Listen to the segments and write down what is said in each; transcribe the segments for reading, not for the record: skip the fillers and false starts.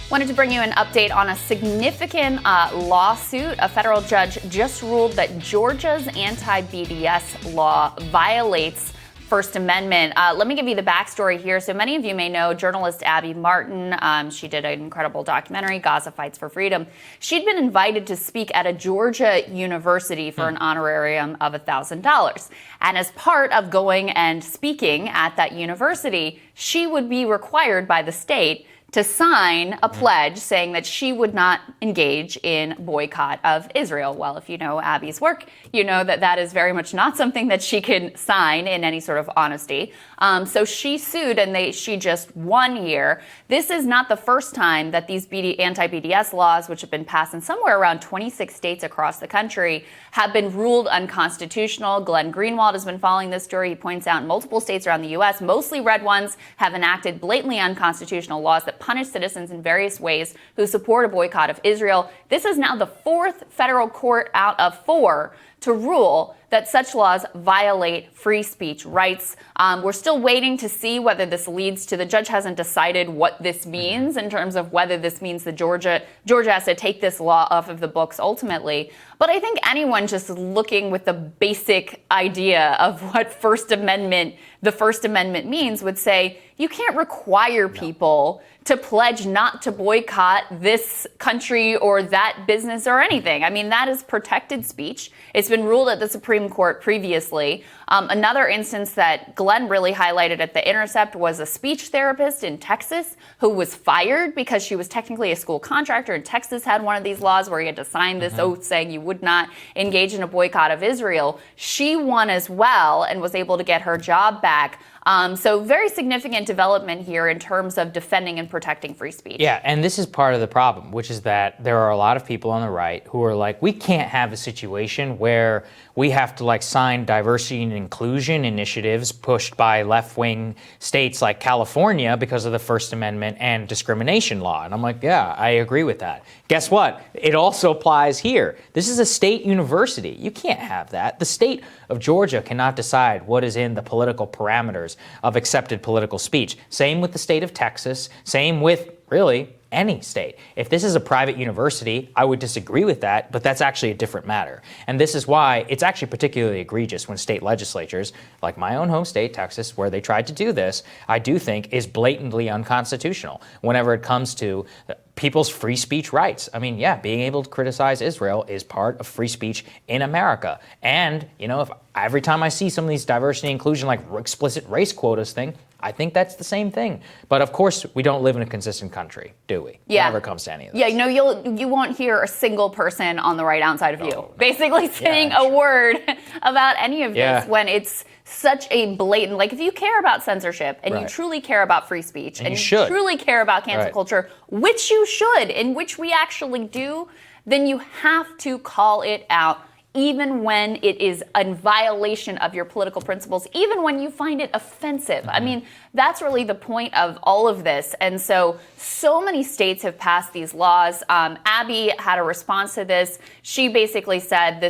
Wanted to bring you an update on a significant lawsuit. A federal judge just ruled that Georgia's anti-BDS law violates First Amendment. Let me give you the backstory here. So many of you may know journalist Abby Martin. She did an incredible documentary, Gaza Fights for Freedom. She'd been invited to speak at a Georgia university for an honorarium of $1,000. And as part of going and speaking at that university, she would be required by the state to sign a pledge saying that she would not engage in boycott of Israel. Well, if you know Abby's work, you know that that is very much not something that she can sign in any sort of honesty. So she sued and she just won here. This is not the first time that these anti-BDS laws, which have been passed in somewhere around 26 states across the country, have been ruled unconstitutional. Glenn Greenwald has been following this story. He points out multiple states around the U.S., mostly red ones, have enacted blatantly unconstitutional laws that punish citizens in various ways who support a boycott of Israel. This is now the fourth federal court out of four to rule that such laws violate free speech rights. We're still waiting to see whether this leads to, the judge hasn't decided what this means in terms of whether this means that Georgia has to take this law off of the books ultimately. But I think anyone just looking with the basic idea of what the First Amendment means would say you can't require people to pledge not to boycott this country or that business or anything. I mean, that is protected speech. It's been ruled at the Supreme Court previously. Another instance that Glenn really highlighted at The Intercept was a speech therapist in Texas who was fired because she was technically a school contractor, and Texas had one of these laws where you had to sign this oath saying you would not engage in a boycott of Israel. She won as well and was able to get her job back. So very significant development here in terms of defending and protecting free speech. Yeah, and this is part of the problem, which is that there are a lot of people on the right who are like, we can't have a situation where we have to sign diversity and inclusion initiatives pushed by left-wing states like California because of the First Amendment and discrimination law. And I'm like, yeah, I agree with that. Guess what? It also applies here. This is a state university. You can't have that. The state of Georgia cannot decide what is in the political parameters of accepted political speech. Same with the state of Texas. Same with, really, any state. If this is a private university, I would disagree with that, but that's actually a different matter. And this is why it's actually particularly egregious when state legislatures, like my own home state, Texas, where they tried to do this, I do think is blatantly unconstitutional whenever it comes to people's free speech rights. I mean, yeah, being able to criticize Israel is part of free speech in America. And, if every time I see some of these diversity and inclusion, like explicit race quotas thing, I think that's the same thing. But of course, we don't live in a consistent country, do we? Yeah. Whenever it comes to any of this. Yeah, you won't hear a single person on the right outside of you basically saying a word about any of this when it's such a blatant, if you care about censorship and you truly care about free speech and you truly care about cancel culture, which you should, in which we actually do, then you have to call it out, even when it is a violation of your political principles, even when you find it offensive. I mean, that's really the point of all of this. And so many states have passed these laws. Abby had a response to this. She basically said,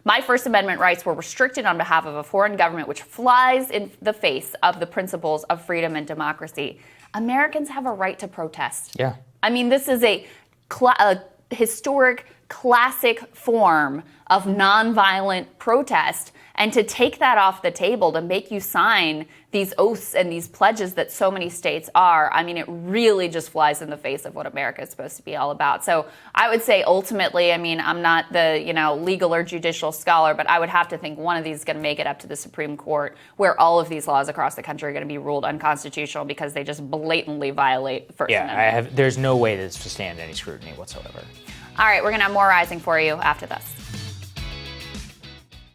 my First Amendment rights were restricted on behalf of a foreign government, which flies in the face of the principles of freedom and democracy. Americans have a right to protest. Yeah. I mean, this is a historic, classic form of nonviolent protest, and to take that off the table, to make you sign these oaths and these pledges that so many states are, I mean, it really just flies in the face of what America is supposed to be all about. So I would say ultimately, I mean, I'm not the, legal or judicial scholar, but I would have to think one of these is going to make it up to the Supreme Court, where all of these laws across the country are going to be ruled unconstitutional because they just blatantly violate the First Amendment. There's no way that it's to stand any scrutiny whatsoever. All right, we're going to have more Rising for you after this.